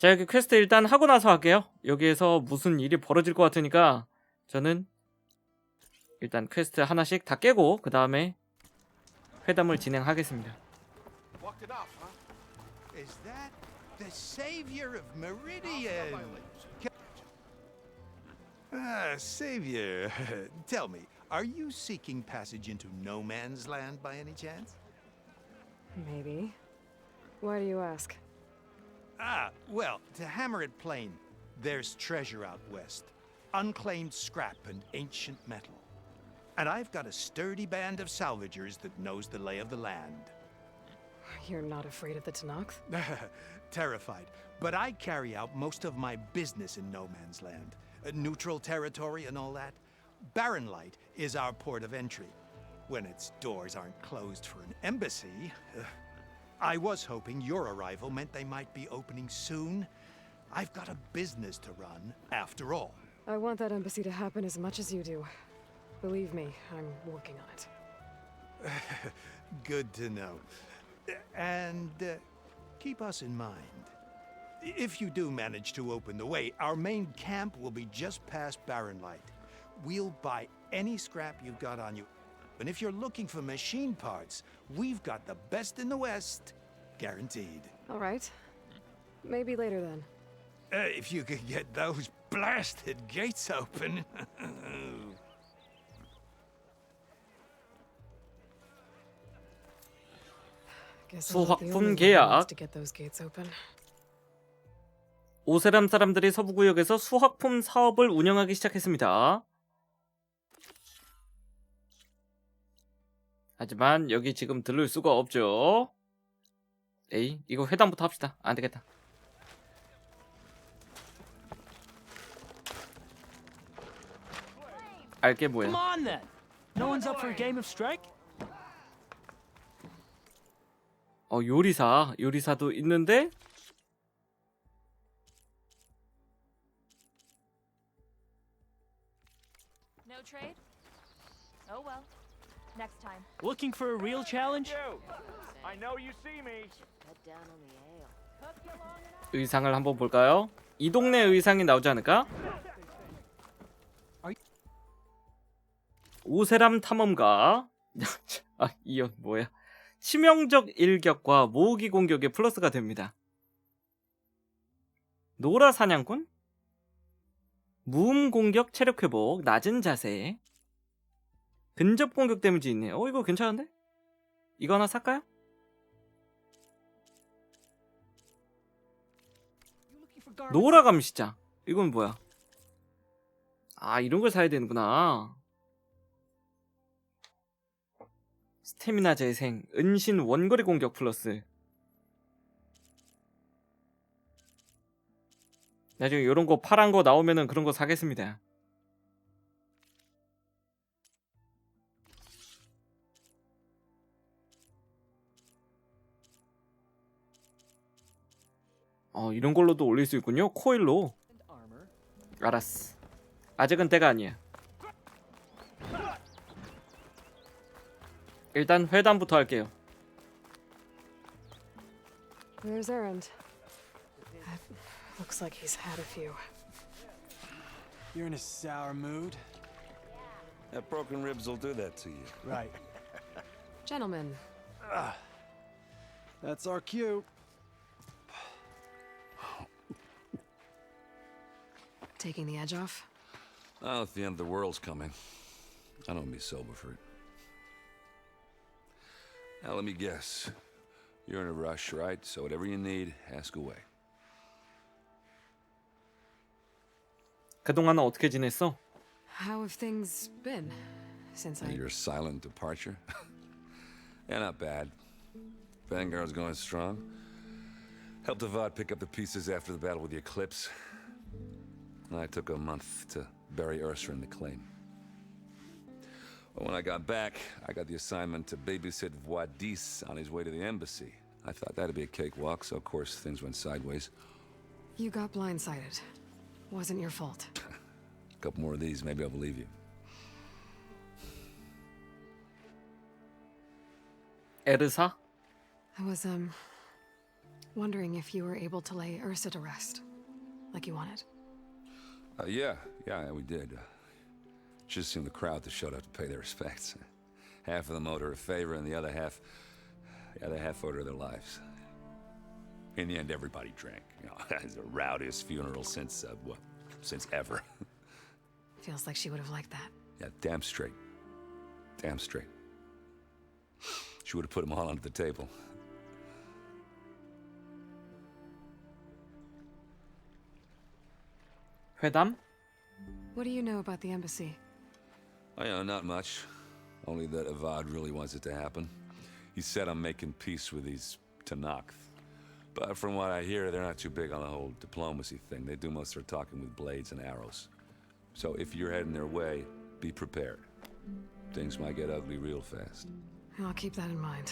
자, 여기 퀘스트 일단 하고 나서 할게요. 여기에서 무슨 일이 벌어질 것 같으니까 저는 일단 퀘스트 하나씩 다 깨고 그 다음에 회담을 진행하겠습니다. Walked it off, huh? Is that the savior of Meridian? Savior, tell me, are you seeking passage into no man's land by any chance? Maybe. Why do you ask? Well, to hammer it plain, there's treasure out west. Unclaimed scrap and ancient metal. And I've got a sturdy band of salvagers that knows the lay of the land. You're not afraid of the Tanakh? Terrified. But I carry out most of my business in no man's land. Neutral territory and all that. Barren Light is our port of entry. When its doors aren't closed for an embassy. I was hoping your arrival meant they might be opening soon. I've got a business to run, after all. I want that embassy to happen as much as you do. Believe me, I'm working on it. Good to know. And keep us in mind. If you do manage to open the way, our main camp will be just past Barren Light. We'll buy any scrap you've got on you. And if you're looking for machine parts, we've got the best in the West. Guaranteed. All right. Maybe later then. If you could get those blasted gates open. Guess I'm not the 수확품 only one who 계약. wants to get those gates open. 오세람 사람들이 서부구역에서 수확품 사업을 운영하기 시작했습니다. 하지만 여기 지금 들를 수가 없죠. 에이, 이거 회담부터 합시다. 안 되겠다. 알게 뭐야? Come on then. No one's up for a game of strike? 요리사도 있는데 No trade? Oh well. Next time. Looking for a real challenge? I know you see me. Cut down on the ale. 의상을 한번 볼까요? 이 동네 의상이 나오지 않을까? 오세람 탐험가. 이 뭐야? 치명적 일격과 모으기 공격에 플러스가 됩니다. 노라 사냥꾼? 무음 공격 체력 회복, 낮은 자세. 근접 공격 데미지 있네. 이거 괜찮은데? 이거 하나 살까요? 노라 감시자. 이건 뭐야? 이런 걸 사야 되는구나. 스태미나 재생, 은신 원거리 공격 플러스. 나중에 이런 거 파란 거 나오면은 그런 거 사겠습니다. 이런 걸로도 올릴 수 있군요. 코일로. 알았어. 아직은 때가 아니야. 일단 회담부터 할게요. There's Errand. Looks like he's had a few. You're in a sour mood? That broken ribs will do that to you. Right. Gentlemen, That's our cue. taking the edge off? Oh, if the end of the world's coming, I don't be sober for it. Now, let me guess. You're in a rush, right? So whatever you need, ask away. 그동안은 어떻게 지냈어? How have things been since I... Your silent departure? Yeah, not bad. Vanguard's going strong. Helped Avad pick up the pieces after the battle with the Eclipse. I took a month to bury Ursa in the claim. But when I got back, I got the assignment to babysit Voidis on his way to the embassy. I thought that'd be a cakewalk, so of course things went sideways. You got blindsided. Wasn't your fault. A couple more of these, maybe I'll believe you. 에르사? I was, Wondering if you were able to lay Ursa to rest, like you wanted. Yeah, we did. Just seemed the crowd that showed up to pay their respects. Half of them owed her a favor, and the other half owed her their lives. In the end, everybody drank. You know, it's the rowdiest funeral since ever. Feels like she would have liked that. Yeah, damn straight. Damn straight. She would have put them all under the table. 회담? What do you know about the embassy? I know, not much. Only that Avad really wants it to happen. He said I'm making peace with these Tanakh. But from what I hear, they're not too big on the whole diplomacy thing. They do most of their talking with blades and arrows. So if you're heading their way, be prepared. Things might get ugly real fast. I'll keep that in mind.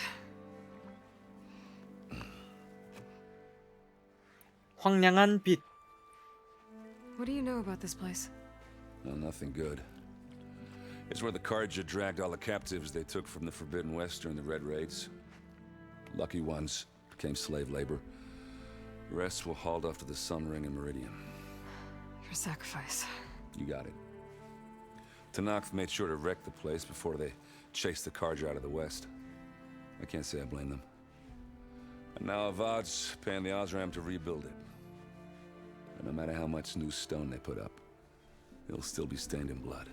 황량한 빛. What do you know about this place? No, nothing good. It's where the Carja dragged all the captives they took from the Forbidden West during the Red Raids. Lucky ones became slave labor. The rest were hauled off to the Sun Ring and Meridian. Your sacrifice. You got it. Tanakh made sure to wreck the place before they chased the Carja out of the West. I can't say I blame them. And now Avad's paying the Osram to rebuild it. And no matter how much new stone they put up, it'll still be stained in blood.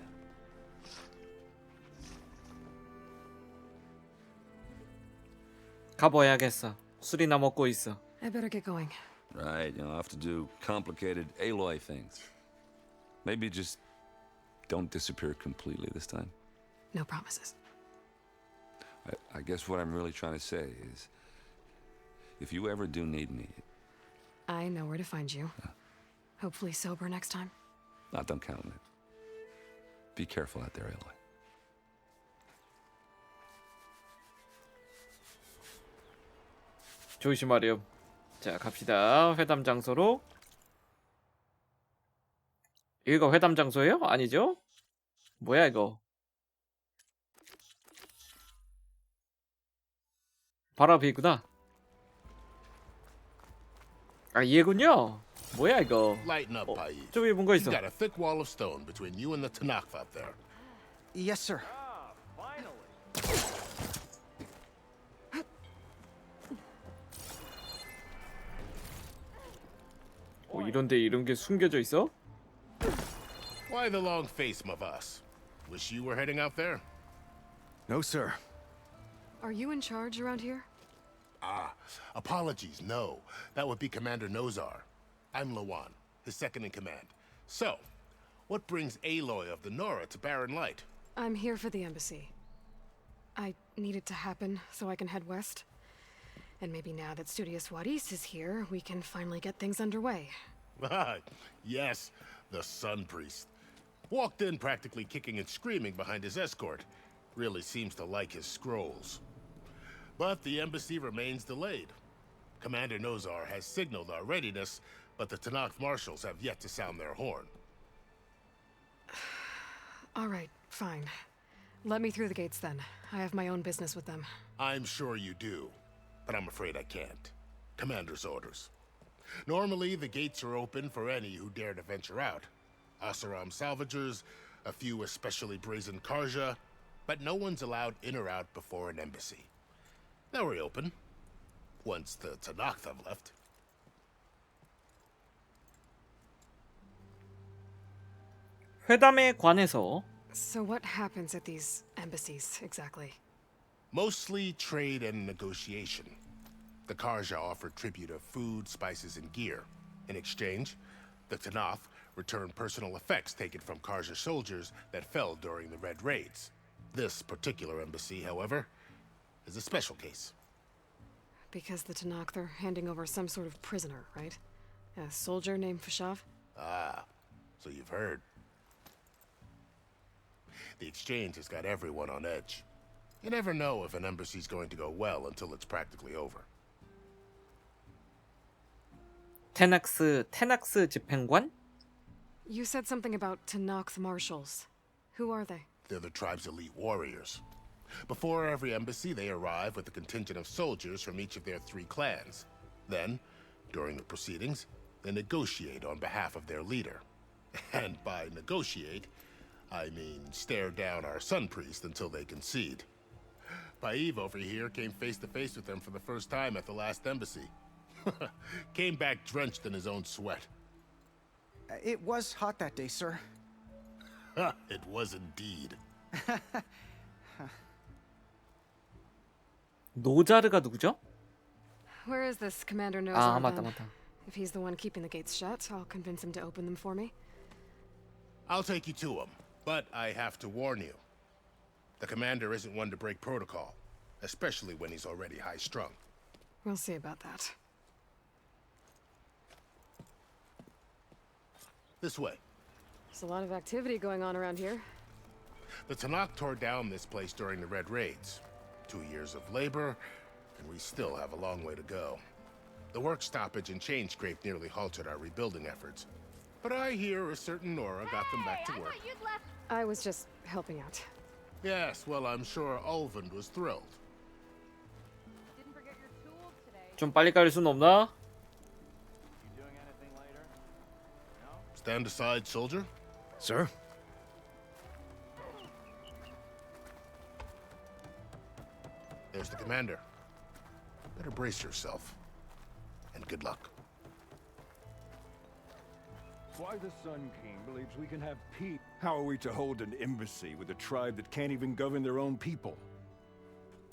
가봐야겠어. 술이나 먹고 있어. I better get going. Right, I'll have to do complicated Aloy things. Maybe just don't disappear completely this time. No promises. I guess what I'm really trying to say is, if you ever do need me, I know where to find you. Hopefully sober next time. don't count on it. Be careful out there, Aloy. 조심하렴. 자, 갑시다. 회담 장소로. 여기가 회담 장소예요? 아니죠? 뭐야 이거? 바로 앞이구나. 아, 얘군요. 뭐야 이거? Lighten up, Paiz. 저기 뭔가 You've 있어. got a thick wall of stone between you and the Tanakh up there. Yes, sir. Ah, finally. 이런데 이런 게 숨겨져 있어? Why the long face, Mavas? Wish you were heading out there? No, sir. Are you in charge around here? Ah, apologies, no. That would be Commander Nozar. I'm Lawan, his second in command. So, what brings Aloy of the Nora to Barren Light? I'm here for the embassy. I need it to happen so I can head west. And maybe now that Studious Wadis is here, we can finally get things underway. Ah, yes, the Sun Priest. Walked in practically kicking and screaming behind his escort. Really seems to like his scrolls. But the embassy remains delayed. Commander Nozar has signaled our readiness, but the Tanakh marshals have yet to sound their horn. All right, fine. Let me through the gates then. I have my own business with them. I'm sure you do, but I'm afraid I can't. Commander's orders. Normally, the gates are open for any who dare to venture out. Asaram salvagers, a few especially brazen Karja, but no one's allowed in or out before an embassy. They'll reopen, once the Tanakh have left. 회담에 관해서 So what happens at these embassies, exactly? Mostly trade and negotiation. The Karja offer tribute of food, spices, and gear. In exchange, the Tanakh return personal effects taken from Karja soldiers that fell during the Red Raids. This particular embassy, however, is a special case. Because the Tanakh, they're handing over some sort of prisoner, right? A soldier named Fashav? Ah, so you've heard. The exchange has got everyone on edge. You never know if an embassy's going to go well until it's practically over. 테낙스 집행관? You said something about Tanakh marshals. Who are they? They're the tribe's elite warriors. Before every embassy, they arrive with a contingent of soldiers from each of their 3 clans. Then, during the proceedings, they negotiate on behalf of their leader. And by negotiate, I mean stare down our sun priest until they concede. Paiv over here came face to face with them for the first time at the last embassy. Came back drenched in his own sweat. It was hot that day, sir. It was indeed. 노자르가 누구죠? Where is this Commander Nozar 아, 맞다, then? 맞다. If he's the one keeping the gates shut, I'll convince him to open them for me. I'll take you to him, but I have to warn you. The commander isn't one to break protocol, especially when he's already high-strung. We'll see about that. This way. There's a lot of activity going on around here. The Tanakh tore down this place during the Red Raids. 2 years of labor, and we still have a long way to go. The work stoppage and chain scrape nearly halted our rebuilding efforts. But I hear a certain Nora got them back to work. I was just helping out. Yes, well, I'm sure Ulvund was thrilled. Didn't forget your tools today. 좀 빨리 깔릴 수는 없나? You doing anything later? No? Stand aside, soldier. Sir? There's the commander. Better brace yourself. And good luck. Why the Sun King believes we can have peace. How are we to hold an embassy with a tribe that can't even govern their own people?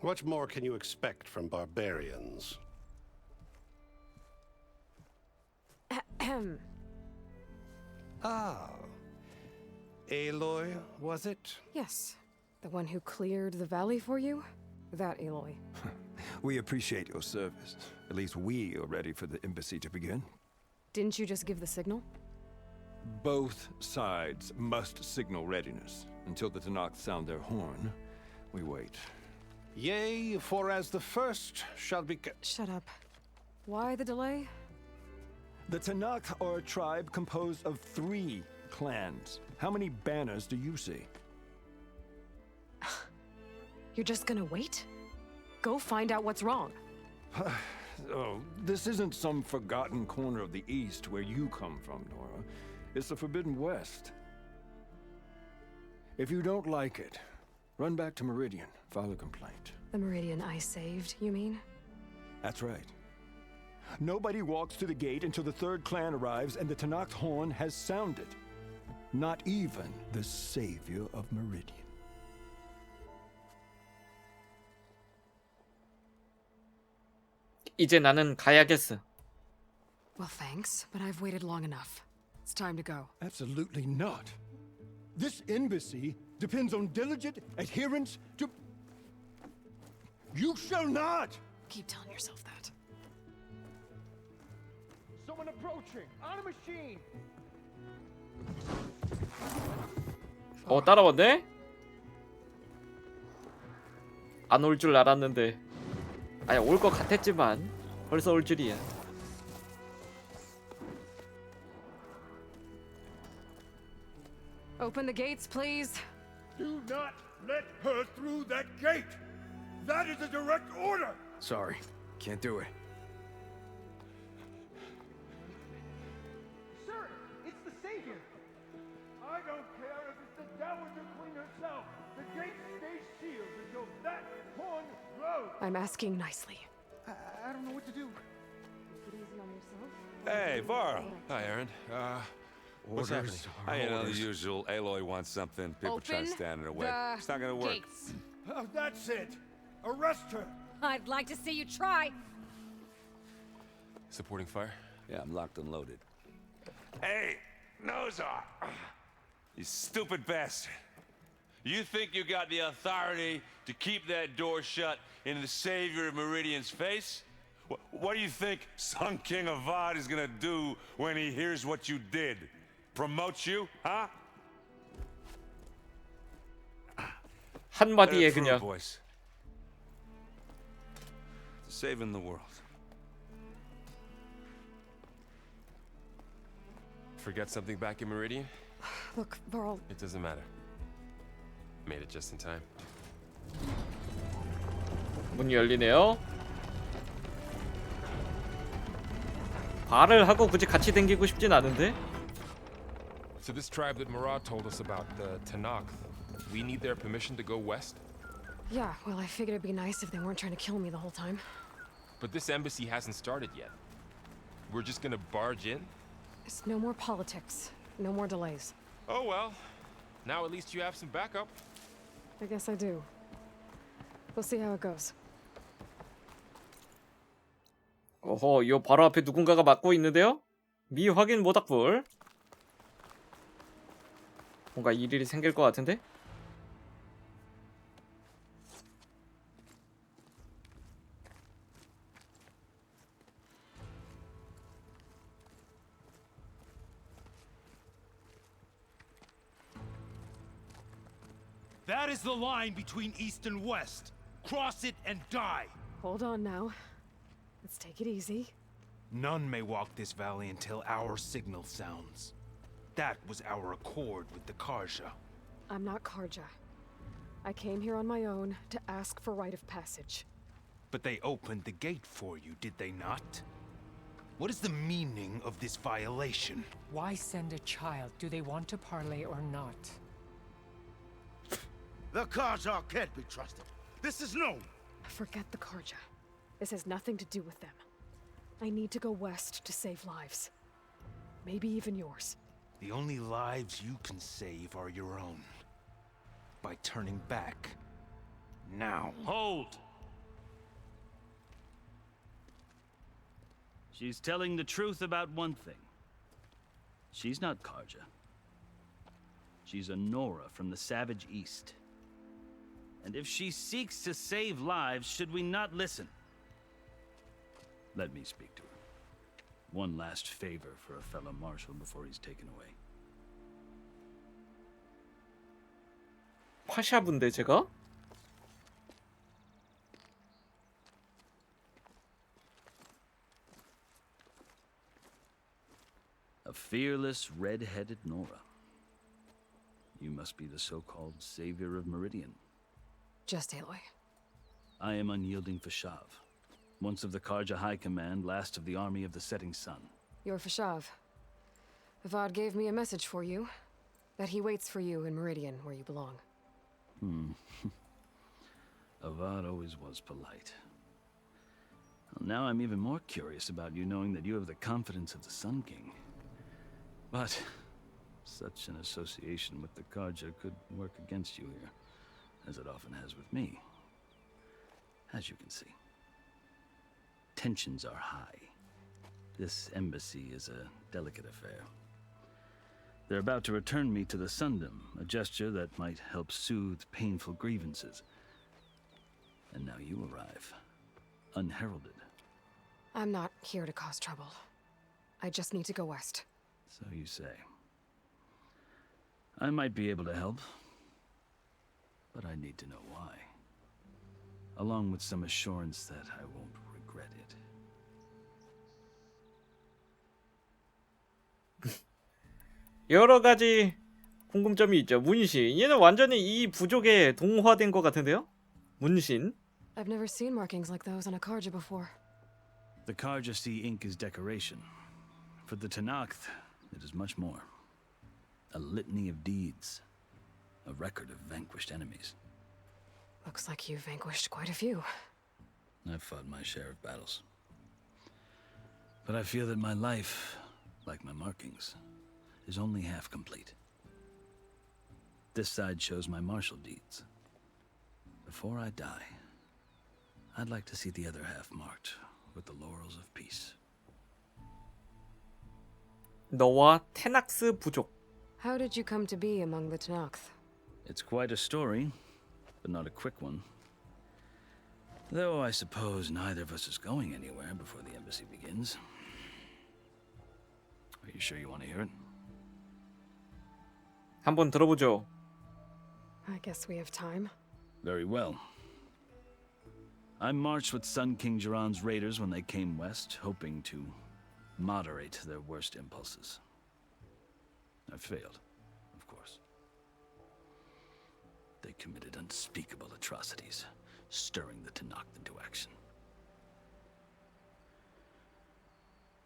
What more can you expect from barbarians? Ahem. Ah. Aloy, was it? Yes. The one who cleared the valley for you? That Aloy. We appreciate your service. At least we are ready for the embassy to begin. Didn't you just give the signal? Both sides must signal readiness. Until the Tanakh sound their horn, we wait. Yea, for as the first shall be... Shut up. Why the delay? The Tanakh are a tribe composed of 3 clans. How many banners do you see? You're just gonna wait? Go find out what's wrong. Oh, this isn't some forgotten corner of the East where you come from, Nora. It's the Forbidden West. If you don't like it, run back to Meridian, file a complaint. The Meridian I saved, you mean? That's right. Nobody walks to the gate until the 3rd clan arrives and the Tanakh horn has sounded. Not even the savior of Meridian. 이제 나는 가야겠어. Well, thanks, but I've waited long enough. It's time to go. Absolutely not. This embassy depends on diligent adherence to... You shall not! Keep telling yourself that. Someone approaching! On a machine! 따라왔네? 안 올 줄 알았는데. 아니, 올 것 같았지만 벌써 올 줄이야. Open the gates, please. Do not let her through that gate! That is a direct order! Sorry, can't do it. Sir, it's the Savior! I don't care if it's the Dowager Queen herself! The gate stays sealed until that horn blows! I'm asking nicely. I don't know what to do. Take it easy on yourself. Hey, Varl. Hi, Aaron. What's Orders happening? You know the usual. Aloy wants something. People try to stand in her way. It's not gonna work. That's it! Arrest her! I'd like to see you try. Supporting fire? Yeah, I'm locked and loaded. Hey, Nozar! You stupid bastard. You think you got the authority to keep that door shut in the savior of Meridian's face? What do you think Sun King Avad is gonna do when he hears what you did? Promote you, huh? 한마디에 Through, 그냥. boys. Saving the world. Forget something back in Meridian? Look, Varl, It doesn't matter. Made it just in time. 문이 열리네요. 말을 하고 굳이 같이 댕기고 싶진 않은데. So this tribe that Murad told us about, the Tanakh, we need their permission to go west? Yeah, well, I figured it'd be nice if they weren't trying to kill me the whole time. But this embassy hasn't started yet. We're just gonna barge in? It's no more politics. No more delays. Oh well. Now at least you have some backup. I guess I do. We'll see how it goes. 어허, 요 바로 앞에 누군가가 막고 있는데요? 미확인 모닥불. 뭔가 일이 생길 것 같은데? That is the line between East and West. Cross it and die. Hold on now. Let's take it easy. None may walk this valley until our signal sounds. That was our accord with the Karja. I'm not Karja. I came here on my own to ask for rite of passage. But they opened the gate for you, did they not? What is the meaning of this violation? Why send a child? Do they want to parley or not? The Karja can't be trusted. This is known. Forget the Karja. This has nothing to do with them. I need to go west to save lives. Maybe even yours. The only lives you can save are your own. By turning back. Now. Hold! She's telling the truth about one thing. She's not Karja. She's a Nora from the Savage East. And if she seeks to save lives, should we not listen? Let me speak to her. One last favor for a fellow marshal before he's taken away. 화샤분데 제가? A fearless, red-headed Nora. You must be the so-called savior of Meridian. Just Aloy. I am unyielding Fashav, once of the Karja High Command, last of the army of the Setting Sun. You're Fashav. Avad gave me a message for you. That he waits for you in Meridian, where you belong. Avad always was polite. Well, now I'm even more curious about you knowing that you have the confidence of the Sun King. But such an association with the Karja could work against you here, as it often has with me. As you can see, tensions are high. This embassy is a delicate affair. They're about to return me to the Sundom, a gesture that might help soothe painful grievances. And now you arrive, unheralded. I'm not here to cause trouble. I just need to go west. So you say. I might be able to help, but I need to know why. Along with some assurance that I won't regret it. 여러 가지 궁금점이 있죠. 문신. 얘는 완전히 이 부족에 동화된 것 같은데요? 문신. I've never seen markings like those on a Karja before. The Karja see ink as decoration. For the Tanakh, it is much more. A litany of deeds. A record of vanquished enemies. Looks like you've vanquished quite a few. I've fought my share of battles. But I feel that my life, like my markings, is only half complete. This side shows my martial deeds. Before I die, I'd like to see the other half marked with the laurels of peace. 너와 테낙스 부족. How did you come to be among the Tanakh? It's quite a story, but not a quick one. Though I suppose neither of us is going anywhere before the embassy begins. Are you sure you want to hear it? 한번 들어보죠. I guess we have time. Very well. I marched with Sun King Jiran's raiders when they came west, hoping to moderate their worst impulses. I failed, of course. They committed unspeakable atrocities, stirring the Tanakh into action.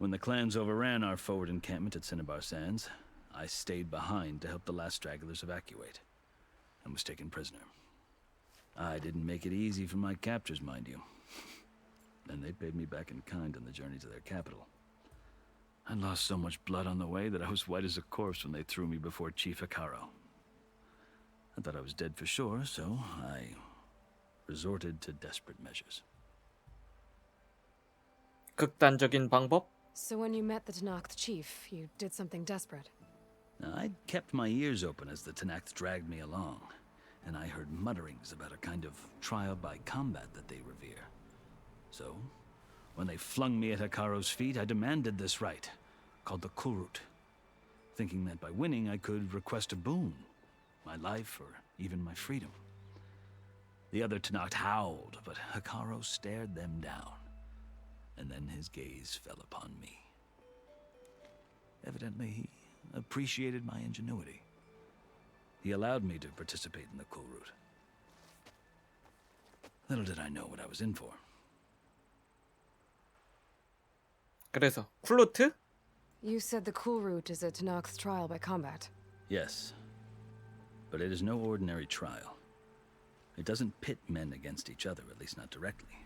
When the clans overran our forward encampment at Cinnabar Sands, I stayed behind to help the last stragglers evacuate, and was taken prisoner. I didn't make it easy for my captors, mind you. And they paid me back in kind on the journey to their capital. I lost so much blood on the way that I was white as a corpse when they threw me before Chief Hikaro. I thought I was dead for sure, so I resorted to desperate measures. 극단적인 방법? So when you met the Tenakth chief, you did something desperate. I'd kept my ears open as the Tenakth dragged me along, and I heard mutterings about a kind of trial by combat that they revere. So, when they flung me at Hikaro's feet, I demanded this rite, called the Kulrut, thinking that by winning I could request a boon, my life or even my freedom. The other Tenakth howled, but Hikaro stared them down, and then his gaze fell upon me. Evidently, he appreciated my ingenuity. He allowed me to participate in the Kulrut. Little did I know what I was in for. 그래서 쿨루트? You said the Kulrut is a Tenakth's trial by combat. Yes, but it is no ordinary trial. It doesn't pit men against each other, at least not directly.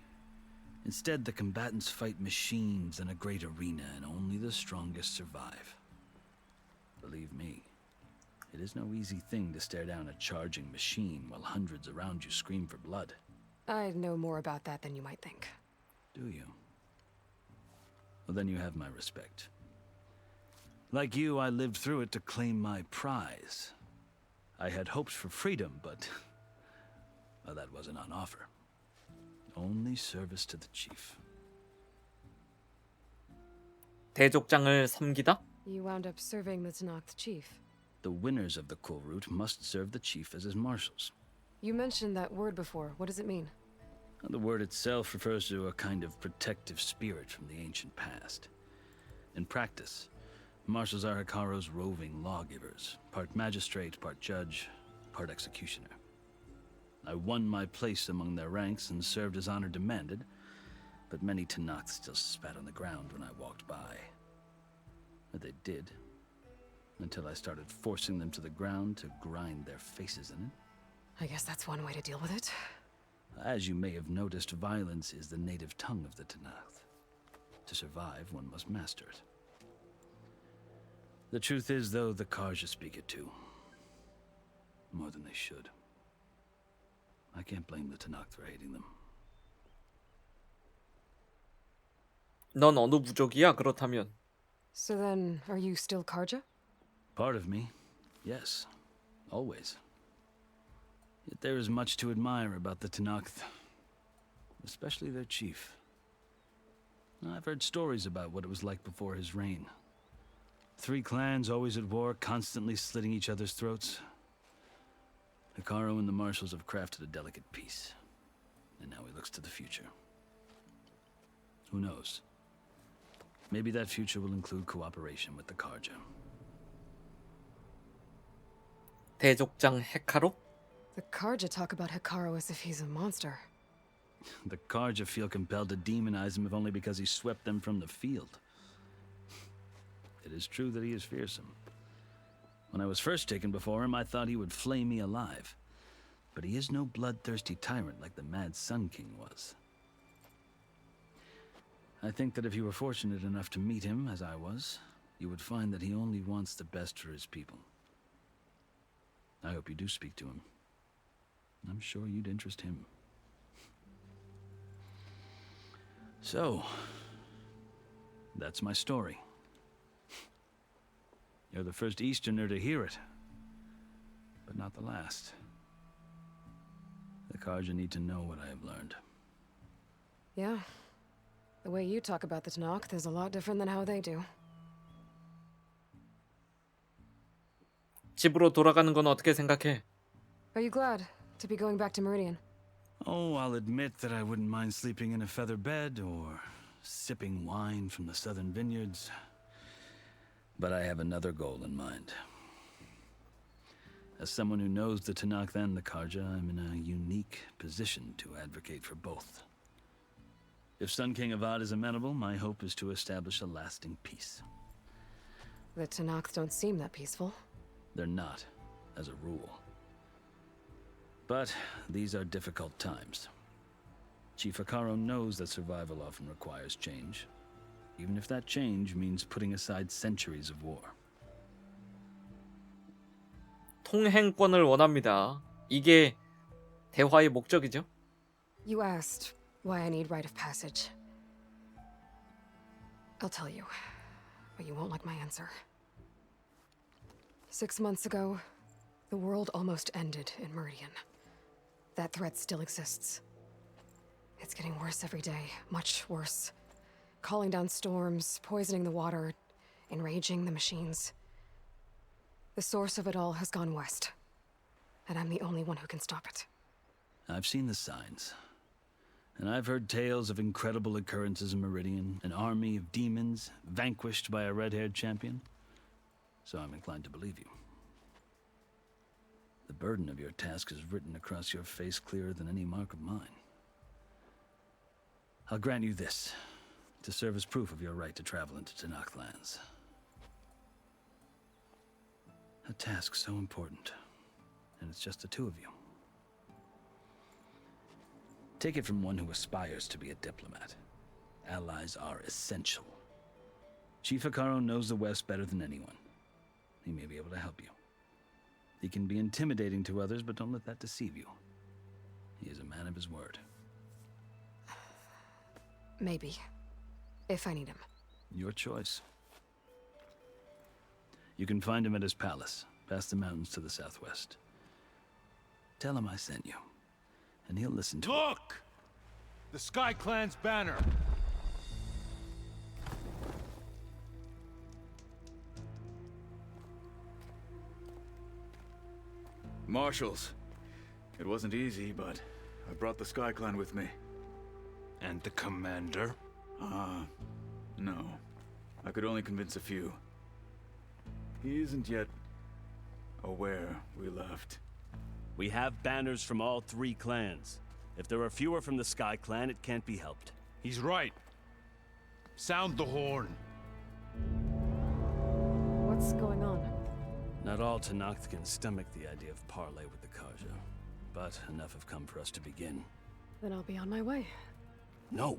Instead, the combatants fight machines in a great arena, and only the strongest survive. Believe me, it is no easy thing to stare down a charging machine while hundreds around you scream for blood. I know more about that than you might think. Do you? Well, then you have my respect. Like you, I lived through it to claim my prize. I had hopes for freedom, but well, that wasn't on offer. Only service to the chief. 대족장을 섬기다? You wound up serving the Tenakth chief. The winners of the Kulrut must serve the chief as his marshals. You mentioned that word before. What does it mean? The word itself refers to a kind of protective spirit from the ancient past. In practice, marshals are Hikaro's roving lawgivers, part magistrate, part judge, part executioner. I won my place among their ranks and served as honor demanded, but many Tenakth still spat on the ground when I walked by. Or they did, until I started forcing them to the ground to grind their faces in it. I guess that's one way to deal with it. As you may have noticed, violence is the native tongue of the Tenakth. To survive, one must master it. The truth is, though, the Karja speak it too. More than they should. I can't blame the Tenakth for hating them. 넌 어느 부족이야, 그렇다면? So then, are you still Karja? Part of me, yes. Always. Yet there is much to admire about the Tenakth. Especially their chief. I've heard stories about what it was like before his reign. 3 clans always at war, constantly slitting each other's throats. Hikaro and the marshals have crafted a delicate peace. And now he looks to the future. Who knows? Maybe that future will include cooperation with the Karja. 대족장 헤카로? The Karja talk about Hikaro as if he's a monster. The Karja feel compelled to demonize him if only because he swept them from the field. It is true that he is fearsome. When I was first taken before him, I thought he would flay me alive. But he is no bloodthirsty tyrant like the Mad Sun King was. I think that if you were fortunate enough to meet him, as I was, you would find that he only wants the best for his people. I hope you do speak to him. I'm sure you'd interest him. So, that's my story. You're the first Easterner to hear it, but not the last. The Karja need to know what I have learned. Yeah. The way you talk about the Tenakth is a lot different than how they do. 집으로 돌아가는 건 어떻게 생각해? Are you glad to be going back to Meridian? Oh, I'll admit that I wouldn't mind sleeping in a feather bed or sipping wine from the southern vineyards. But I have another goal in mind. As someone who knows the Tenakth and the Karja, I'm in a unique position to advocate for both. If Sun King Avad is amenable, my hope is to establish a lasting peace. The Tanakh don't seem that peaceful. They're not, as a rule. But these are difficult times. Chief Akaro knows that survival often requires change, even if that change means putting aside centuries of war. 통행권을 원합니다. 이게 대화의 목적이죠. You asked why I need rite of passage. I'll tell you, but you won't like my answer. 6 months ago, the world almost ended in Meridian. That threat still exists. It's getting worse every day, much worse. Calling down storms, poisoning the water, enraging the machines. The source of it all has gone west, and I'm the only one who can stop it. I've seen the signs, and I've heard tales of incredible occurrences in Meridian, an army of demons vanquished by a red-haired champion. So I'm inclined to believe you. The burden of your task is written across your face clearer than any mark of mine. I'll grant you this, to serve as proof of your right to travel into Tanakh lands. A task so important, and it's just the two of you. Take it from one who aspires to be a diplomat. Allies are essential. Chief Akaro knows the West better than anyone. He may be able to help you. He can be intimidating to others, but don't let that deceive you. He is a man of his word. Maybe. If I need him. Your choice. You can find him at his palace, past the mountains to the southwest. Tell him I sent you, and he'll listen to it. Look! The Sky Clan's banner! Marshals. It wasn't easy, but I brought the Sky Clan with me. And the commander? No. I could only convince a few. He isn't yet aware we left. We have banners from all 3 clans. If there are fewer from the Sky Clan, it can't be helped. He's right. Sound the horn. What's going on? Not all Tanakh can stomach the idea of parley with the Karja, but enough have come for us to begin. Then I'll be on my way. No!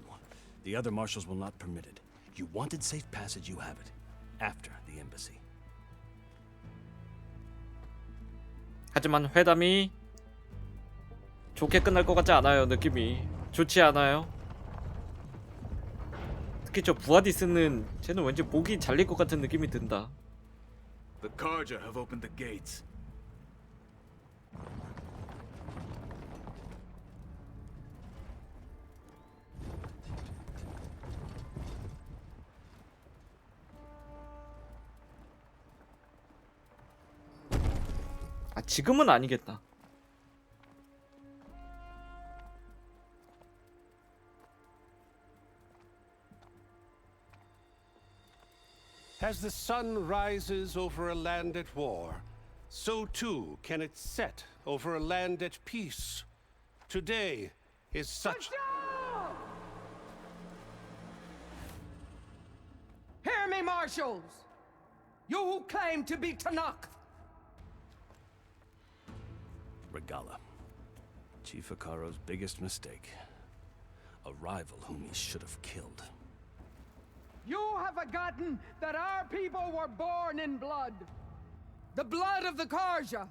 The other marshals will not permit it. You wanted safe passage, you have it. After the embassy. 하지만 회담이 좋게 끝날 것 같지 않아요. 느낌이 좋지 않아요. 특히 저 부하디스는 쟤는 왠지 목이 잘릴 것 같은 느낌이 든다. The Karja have opened the gates. 아, 지금은 아니겠다. As the sun rises over a land at war, so too can it set over a land at peace. Today is such... Hear me, marshals! You who claim to be Tanakh! Regala. Chief Akaro's biggest mistake. A rival whom he should have killed. You have forgotten that our people were born in blood. The blood of the Karja.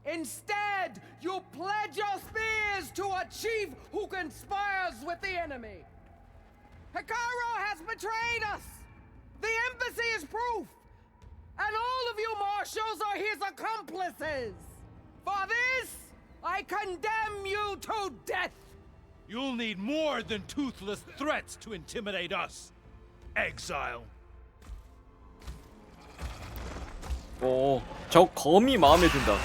Instead, you pledge your spears to a chief who conspires with the enemy. Akaro has betrayed us. The embassy is proof. And all of you marshals are his accomplices. For this, I condemn you to death. You'll need more than toothless threats to intimidate us. Exile. 오, 저 검이 마음에 든다.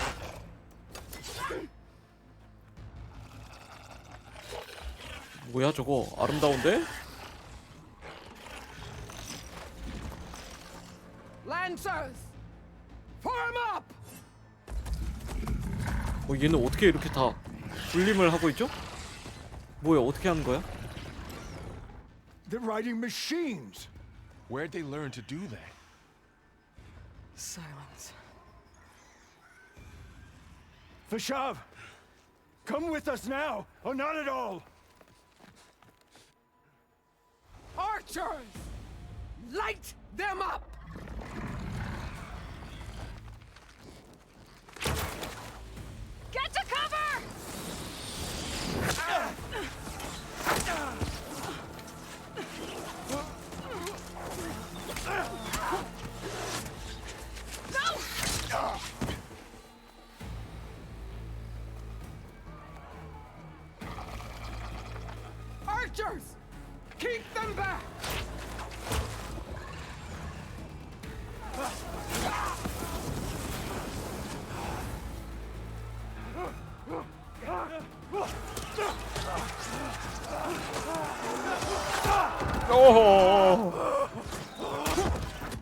뭐야 저거 아름다운데? Lancers, form up. 얘는 어떻게 이렇게 다 군림을 하고 있죠? 뭐야 어떻게 하는 거야? They're riding machines. Where'd they learn to do that? Silence. Vashav, come with us now, or not at all. Archers! Light them up! Get to cover! Archers! Keep them back! 오.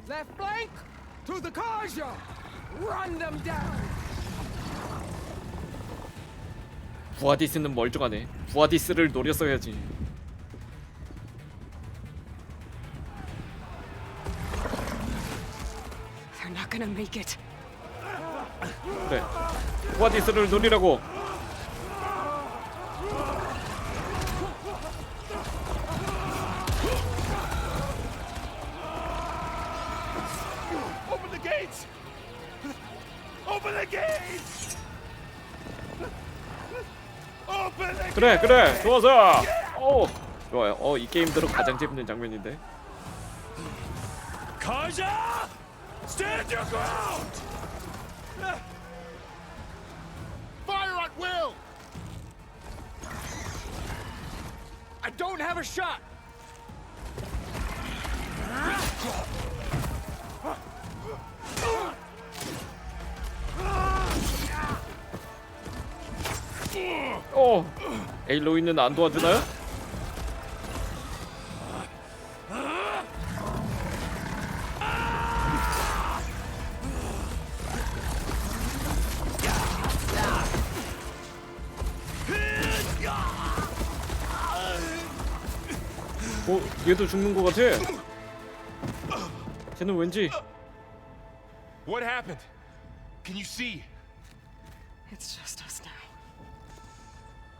Left flank to the Karja! Run them down! 부아디스는 멀쩡하네. 부아디스를 노렸어야지. They're not gonna make it. 그래. 부아디스를 노리라고. Open the gates! Open the gates! Open the 그래 그래 좋아서. 오 좋아요. 이 게임 들어 가장 재밌는 장면인데. Karja! Stand your ground! Fire at will! I don't have a shot! 에일로이는 안 도와주나요? 얘도 죽는 것 같아. 쟤는 왠지. What happened? Can you see? It's just us now.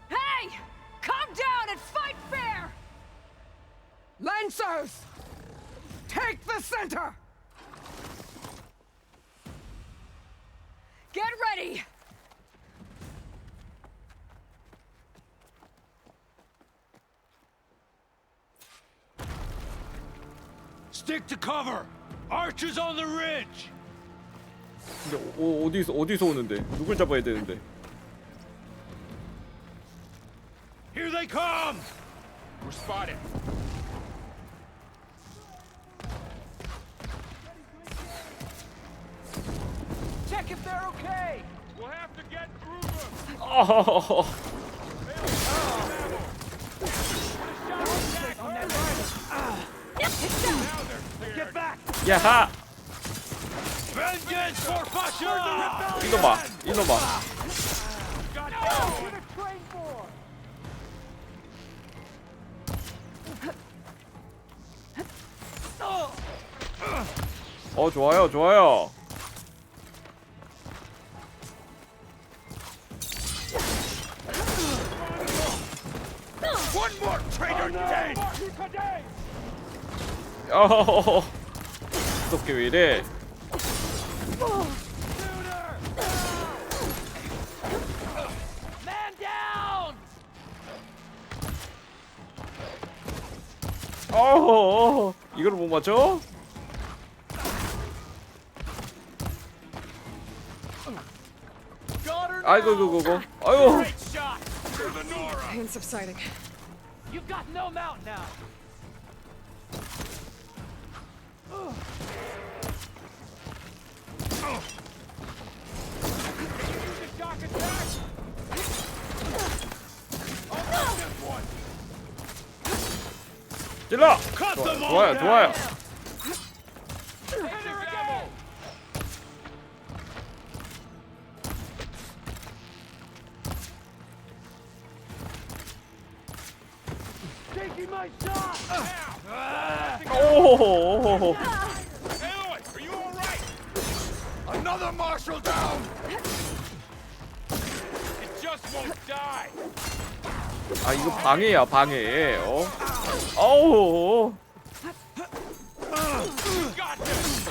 Hey! Calm down and fight fair! Lancers! Take the center! Get ready! Stick to cover! Archers on the ridge! 근데 어디서 오는데? 누굴 잡아야 되는데? Here they come! We're spotted. Check if they're okay! We'll have to get through them. Get back! 야하! Vengeance for Fasha! 이놈아. 좋아요. One more traitor dead! 무섭게 왜 이래? Man down! 이걸 못 맞춰? 아이고. 아유. Pain subsiding. You've got no mount now! 찔러! 좋아요. Taking my shot! 오호호호호. Aloy, are you all right? Another marshal down. It just won't die. 아 이거 방해야 방해. 어우. Got this.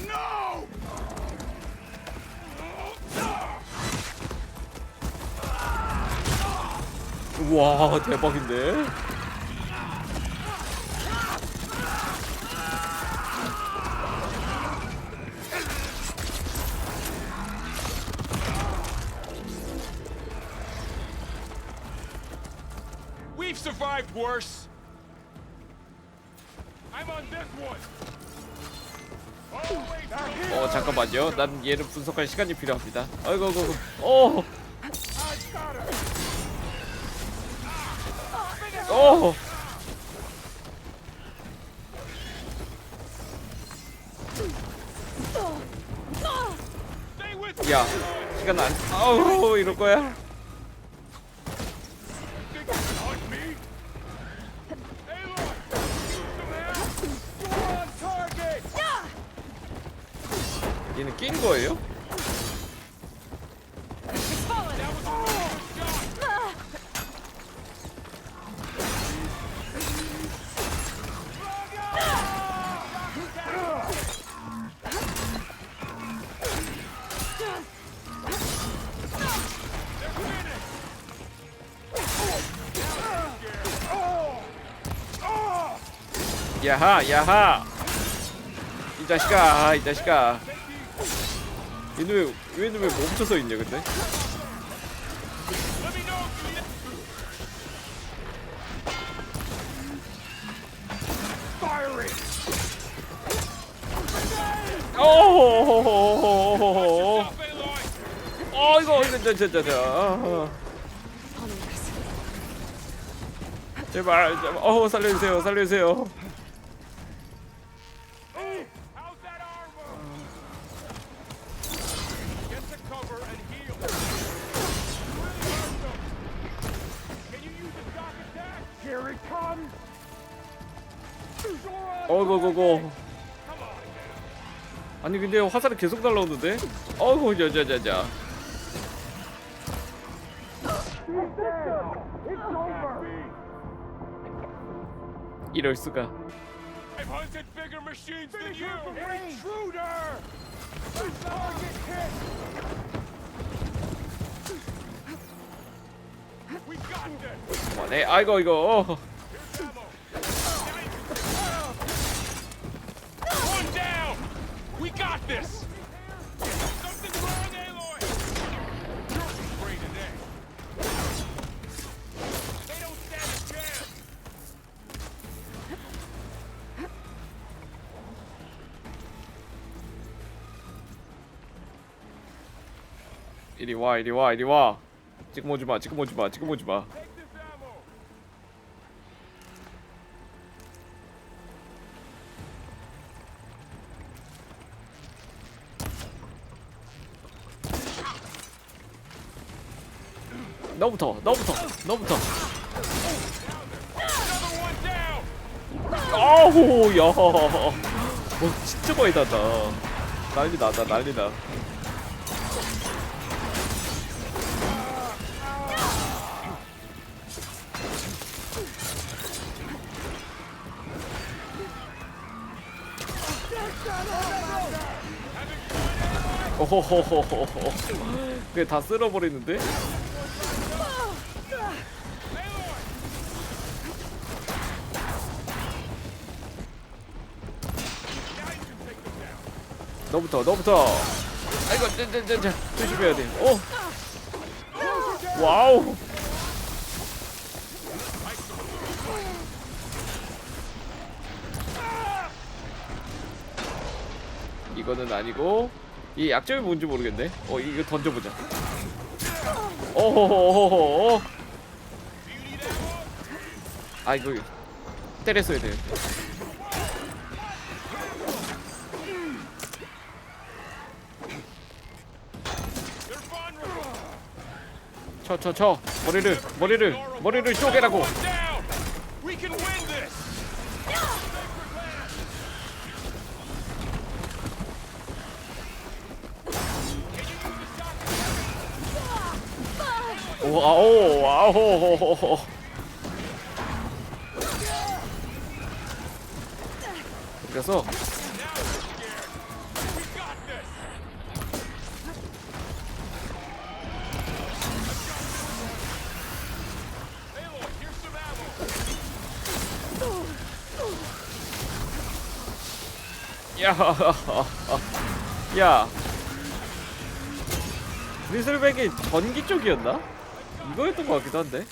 No! 우와 대박인데. We've survived worse. I'm on this one. 잠깐만요. 난 얘를 분석할 시간이 필요합니다. 아이고 아이고. 야 시간 안. 아우 이럴 거야. 얘는 낀 거예요? 야하 야하 이 자식아 이 자식아. 얘는 왜 멈춰서 있냐 근데? 이거 제발 살려주세요 살려주세요. 어이구 아니 근데 화살이 계속 날라오는데? 어이구 자자자자. 이럴 수가. I've hunted bigger machines than you. Intruder! Target hit. We got this. 그만해. 아이고 이거. One down. We got this. Something's wrong, Aloy. You're afraid today. They don't stand a chance. 이리 와 이리 와 이리 와. 지금 오지 마 지금 오지 마 지금 오지 마. 너부터 아우 야 진짜 많이 닿다. 난리 나다 난리 나. 오호호호호호. 그게 다 쓸어버리는데? 너부터. 아이고, 조심해야 돼. 와우. 이거는 아니고 이 약점이 뭔지 모르겠네. 이거 던져보자. 오호호호호. 아 이거 때렸어야 돼. 쳐 머리를 쪼개라고. We can win this. 오 아오. 그래서 야 리슬백이 전기 쪽이었나? 이거였던 것 같기도 한데.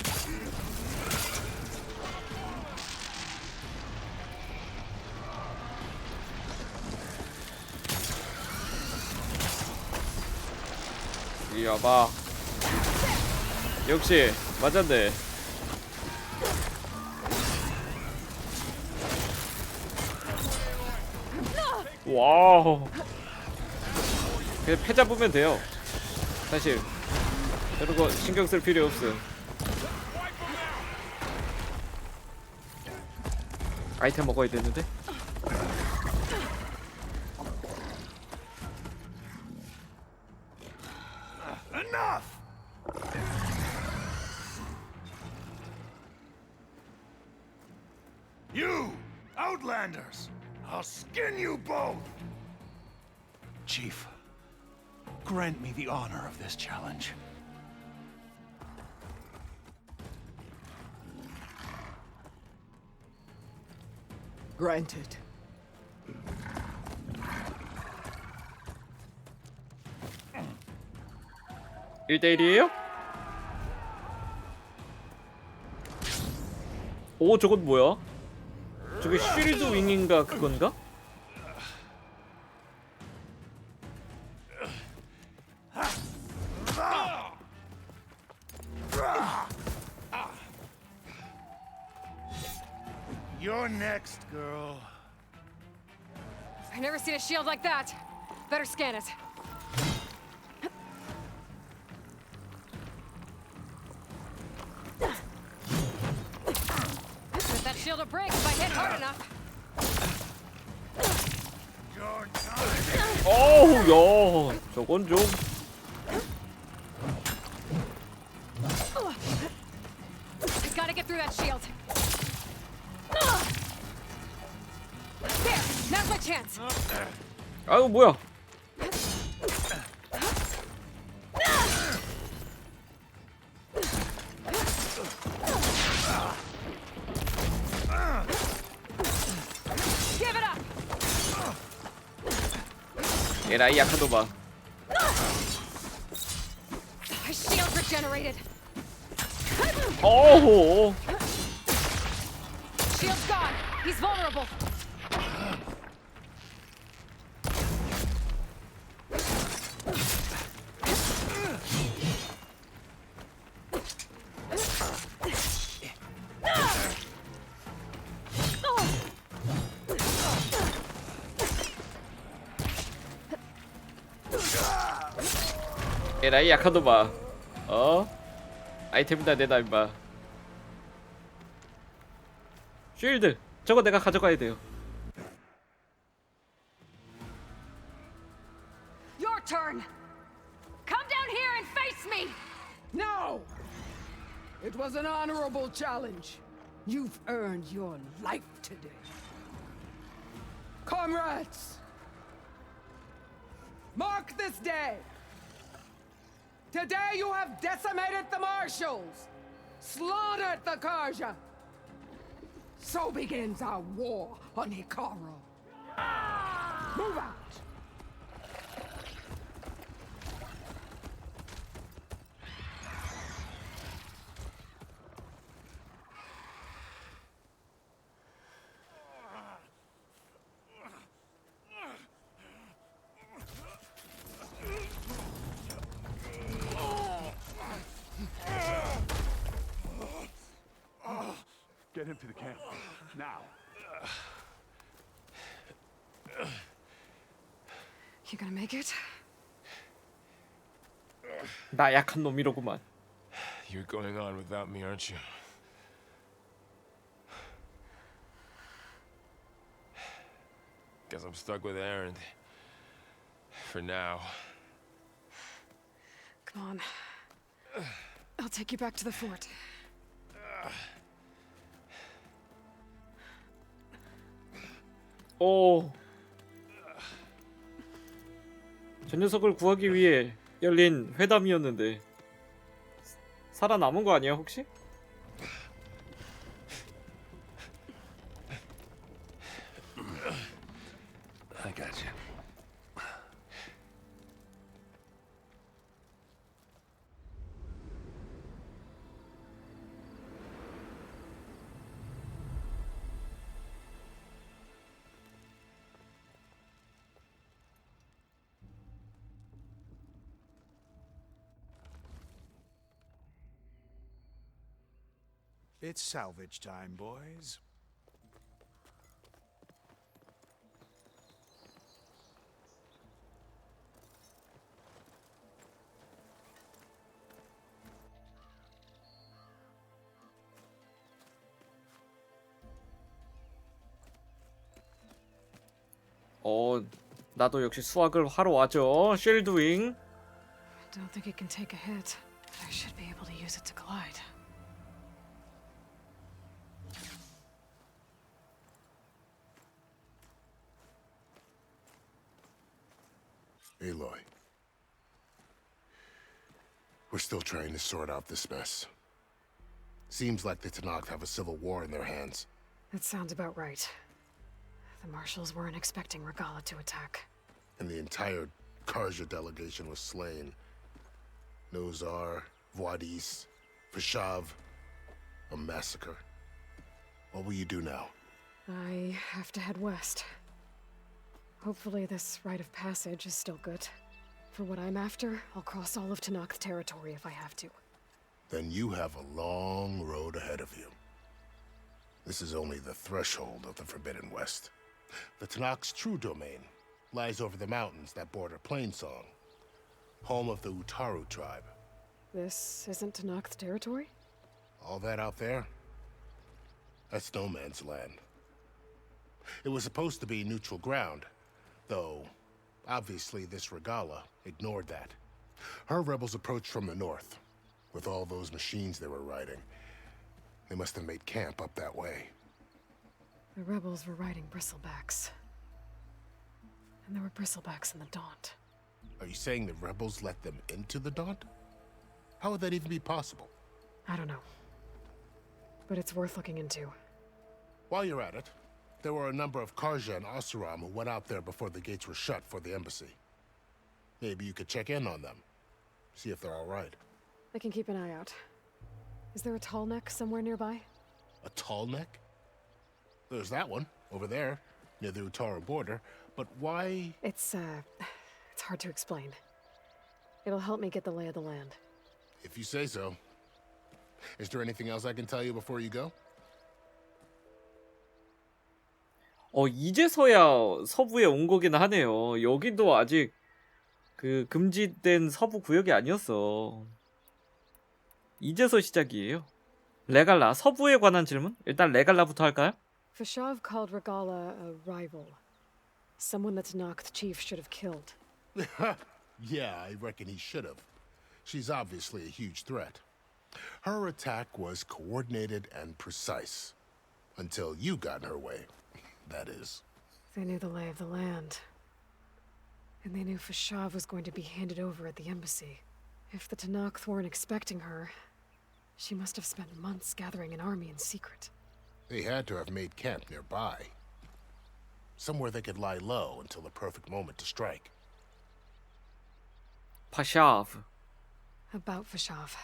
이리 와봐. 역시 맞았네. 와우. 그냥 패 잡으면 돼요. 사실 저런 거 신경 쓸 필요 없음. 아이템 먹어야 되는데. Enough! You, Outlanders! I'll skin you both! Chief, grant me the honor of this challenge. Granted. (1대1이에요) 오 저건 뭐야? 저게 쉴드 윙인가 그건가? You're next, girl. I've never seen a shield like that. Better scan it. But that shield will break if I hit hard enough. 어우 야 저건 좀 I gotta get through that shield. There, now's my chance. 아유 뭐야. Give it up. 얘라 이 약한 놈아. His shield regenerated. 어우 Shield's gone. He's vulnerable. 얘라 이 약한 놈아. 아이템 다 내놔 임마. 쉴드 저거 내가 가져가야 돼요. Your turn. Come down here and face me. No! It was an honorable challenge. You've earned your life today. Comrades! Mark this day! Today you have decimated the Marshals, slaughtered the Karja. So begins our war on Hikaru. Move out! Get him to the camp. Now. You gonna make it? 나 약한 놈이로구만. You're going on without me, aren't you? Guess I'm stuck with Aaron. For now. Come on. I'll take you back to the fort. 오. 저 녀석을 구하기 위해 열린 회담이었는데 살아남은 거 아니야 혹시? I got you. It's salvage time, boys. 나도 역시 수학을 하러 와죠. 쉴드윙. Don't think it can take a hit, but I should be able to use it to glide. Aloy. We're still trying to sort out this mess. Seems like the Tanakh have a civil war in their hands. That sounds about right. The marshals weren't expecting Regala to attack. And the entire Karja delegation was slain. Nozar, Voidis, Fashav. A massacre. What will you do now? I have to head west. Hopefully this rite of passage is still good. For what I'm after, I'll cross all of Tanakh territory if I have to. Then you have a long road ahead of you. This is only the threshold of the Forbidden West. The Tanakh's true domain lies over the mountains that border Plainsong, home of the Utaru tribe. This isn't Tanakh territory? All that out there? That's no man's land. It was supposed to be neutral ground, though obviously this Regala ignored that. Her rebels approached from the north, with all those machines they were riding. They must have made camp up that way. The rebels were riding bristlebacks. And there were bristlebacks in the Daunt. Are you saying the rebels let them into the Daunt? How would that even be possible? I don't know. But it's worth looking into. While you're at it, there were a number of Karja and Asuram who went out there before the gates were shut for the embassy. Maybe you could check in on them. See if they're all right. I can keep an eye out. Is there a tall neck somewhere nearby? A tall neck? There's that one, over there, near the Utaru border. But why? It's hard to explain. It'll help me get the lay of the land. If you say so. Is there anything else I can tell you before you go? 이제서야 서부에 온 거긴 하네요. 여기도 아직 그 금지된 서부 구역이 아니었어. 이제서 시작이에요. 레갈라, 서부에 관한 질문? 일단 레갈라부터 할까요? Fashav called Regala a rival. Someone the Tanakh chief should have killed. Yeah, I reckon he should have. She's obviously a huge threat. Her attack was coordinated and precise. Until you got in her way, that is. They knew the lay of the land. And they knew Fashav was going to be handed over at the embassy. If the Tanakh weren't expecting her, she must have spent months gathering an army in secret. They had to have made camp nearby. Somewhere they could lie low until the perfect moment to strike. Fashav. About Fashav.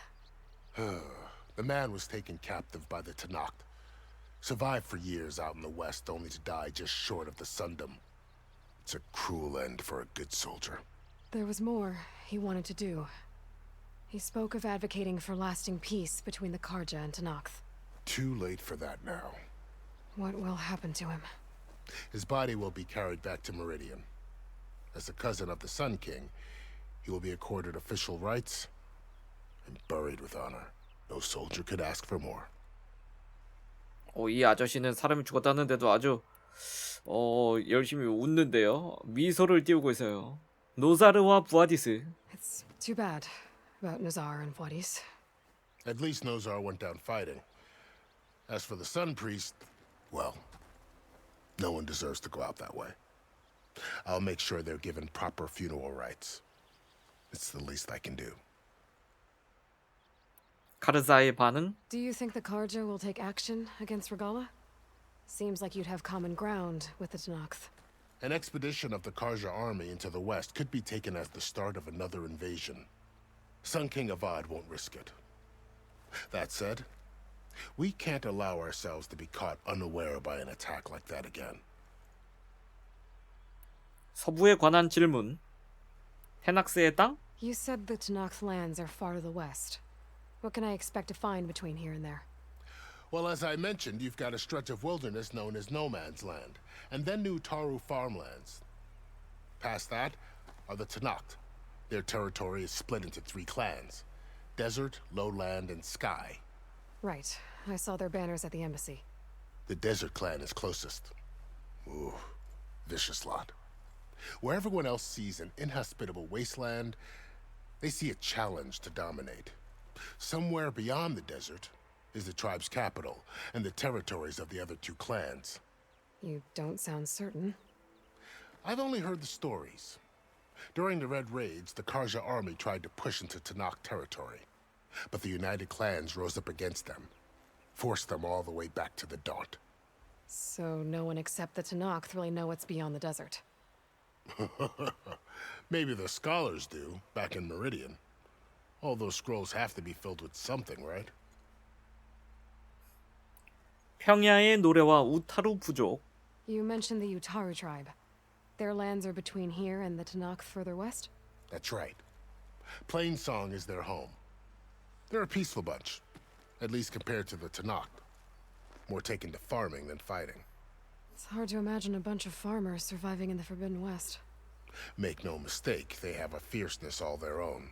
The man was taken captive by the Tanakh. Survived for years out in the west, only to die just short of the Sundom. It's a cruel end for a good soldier. There was more he wanted to do. He spoke of advocating for lasting peace between the Karja and Tanakh. Too late for that now. What will happen to him? His body will be carried back to Meridian. As a cousin of the Sun King, he will be accorded official rights and buried with honor. No soldier could ask for more. 이 아저씨는 사람이 죽었다는데도 아주 열심히 웃는데요. 미소를 띄우고 있어요. 노자르와 부아디스. It's too bad about Nazar and Wadis. At least Nozar went down fighting. As for the Sun Priest, well, no one deserves to go out that way. I'll make sure they're given proper funeral rites. It's the least I can do. 카르자의 반응? Do you think the Karja will take action against Regala? Seems like you'd have common ground with the Tenakth. An expedition of the Karja army into the west could be taken as the start of another invasion. Sun King Avad won't risk it. That said, we can't allow ourselves to be caught unaware by an attack like that again. 서부에 관한 질문. 헤낙스의 땅? You said the Tenakth lands are far to the west. What can I expect to find between here and there? Well, as I mentioned, you've got a stretch of wilderness known as No Man's Land, and then New Taru farmlands. Past that are the Tenakth. Their territory is split into 3 clans: Desert, Lowland, and Sky. Right. I saw their banners at the embassy. The Desert clan is closest. Ooh, vicious lot. Where everyone else sees an inhospitable wasteland, they see a challenge to dominate. Somewhere beyond the desert is the tribe's capital and the territories of the other 2 clans. You don't sound certain. I've only heard the stories. During the Red Raids, the Karja army tried to push into Tenakth territory, but the united clans rose up against them, forced them all the way back to the Daunt. So no one except the Tenakth really know what's beyond the desert. Maybe the scholars do, back in Meridian. All those scrolls have to be filled with something, right? 평야의 노래와 우타루 부족. You mentioned the Utaru tribe. Their lands are between here and the Tenakth further west? That's right. Plainsong is their home. They're a peaceful bunch, at least compared to the Tenakth. More taken to farming than fighting. It's hard to imagine a bunch of farmers surviving in the Forbidden West. Make no mistake, they have a fierceness all their own.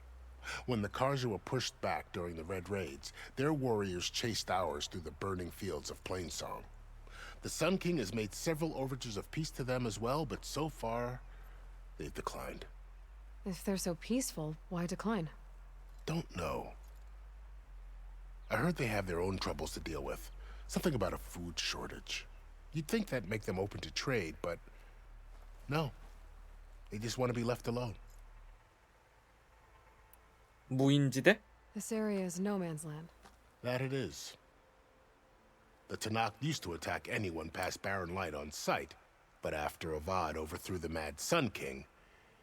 When the Karja were pushed back during the Red Raids, their warriors chased ours through the burning fields of Plainsong. The Sun King has made several overtures of peace to them as well, but so far, they've declined. If they're so peaceful, why decline? Don't know. I heard they have their own troubles to deal with. Something about a food shortage. You'd think that'd make them open to trade, but no. They just want to be left alone. 무인지대? This area is no man's land. That it is. The Tenakth used to attack anyone past Barren Light on sight, but after Avad overthrew the Mad Sun King,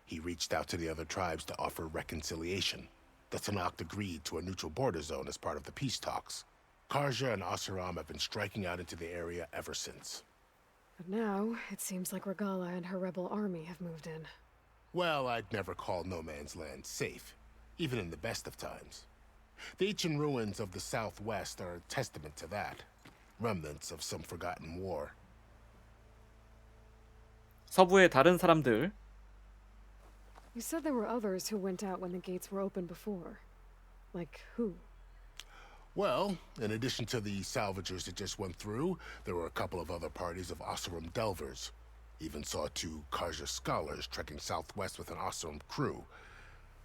he reached out to the other tribes to offer reconciliation. The Tenakth agreed to a neutral border zone as part of the peace talks. Karja and Asuram have been striking out into the area ever since. But now, it seems like Regala and her rebel army have moved in. Well, I'd never call No Man's Land safe, even in the best of times. The ancient ruins of the Southwest are a testament to that. Remnants of some forgotten war. 서부의 다른 사람들. You said there were others who went out when the gates were open before. Like who? Well, in addition to the salvagers that just went through, there were a couple of other parties of Oseram delvers. Even saw 2 Karja scholars trekking southwest with an Oseram crew.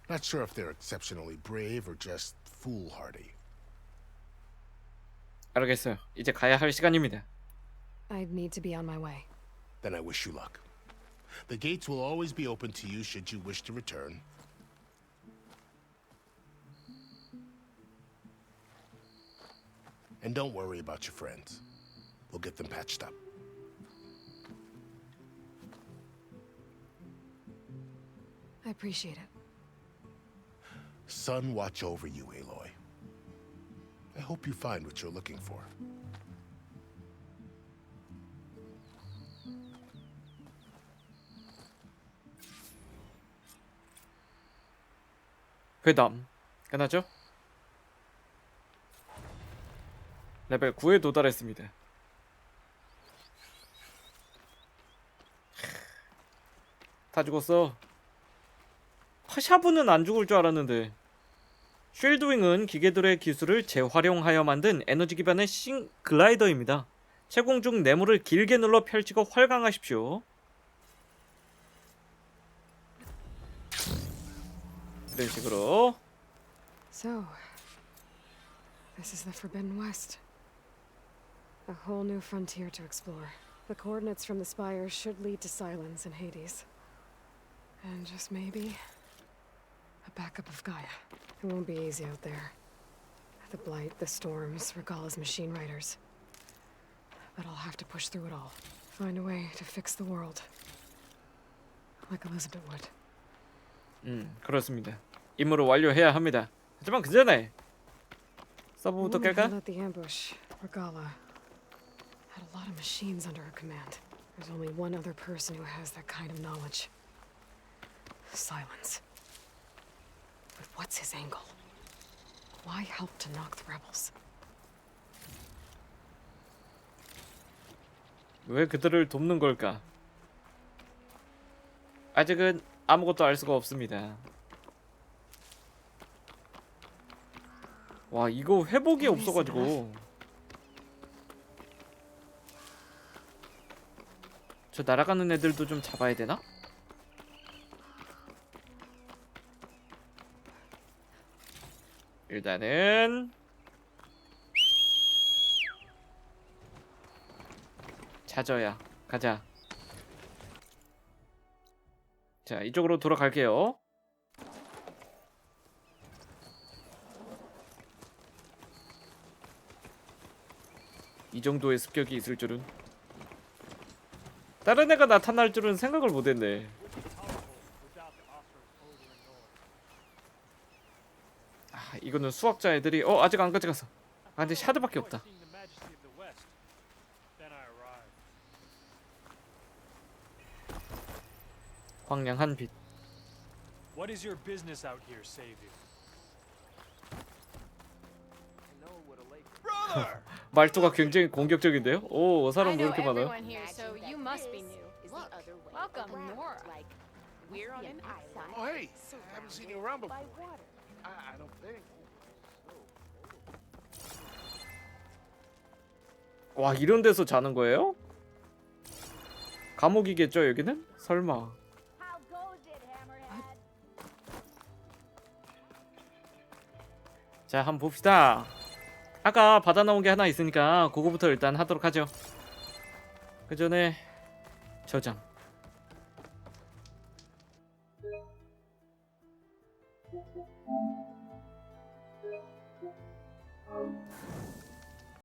Not sure if they're exceptionally brave or just foolhardy. 알겠어요. 이제 가야 할 시간입니다. I'd need to be on my way. Then I wish you luck. The gates will always be open to you should you wish to return. And don't worry about your friends. We'll get them patched up. I appreciate it. Sun watch over you, Aloy. I hope you find what you're looking for. 회담 끝났죠? 레벨 9에 도달했습니다. 다 죽었어. 파샤브는 안 죽을 줄 알았는데. 쉴드윙은 기계들의 기술을 재활용하여 만든 에너지 기반의 글라이더입니다. 채공 중 네모를 길게 눌러 펼치고 활강하십시오. 이런 식으로. So, this is the Forbidden West. A whole new frontier to explore. The coordinates from the spires should lead to Silence and Hades. And just maybe, a backup of Gaia. It won't be easy out there. The Blight, the Storms, Regala's machine riders. But I'll have to push through it all. Find a way to fix the world. Like Elizabeth would. 그렇습니다. 임무를 완료해야 합니다. 하지만 그 전에 서브부터 The woman 깰까? who led the ambush, Regala, had a lot of machines under her command. There's only one other person who has that kind of knowledge. Silence. But what's his angle? Why help to knock the rebels? 왜 그들을 돕는 걸까? 아직은 아무것도 알 수가 없습니다. 와, 이거 회복이 없어가지고. 저 날아가는 애들도 좀 잡아야 되나? 일단은 찾아야 가자. 자, 이쪽으로 돌아갈게요. 이 정도의 습격이 있을 줄은. 다른 애가 나타날 줄은 생각을 못했네. 아, 이거는 수학자 애들이 아직 안 가져갔어. 아, 근데 샤드밖에 없다. 황량한 빛. What is your business out here, Savior? 말투가 굉장히 공격적인데요? 오, 사람 I 왜 know 이렇게 많아요? everyone here, so you must be new. Look, welcome, Nora. We're on an island. Oh, hey, I haven't seen you around before. I don't think. 와, 이런 데서 자는 거예요? 감옥이겠죠, 여기는? 설마. 자, 한번 봅시다. 아까 받아 나온 게 하나 있으니까 그거부터 일단 하도록 하죠. 그 전에 저장.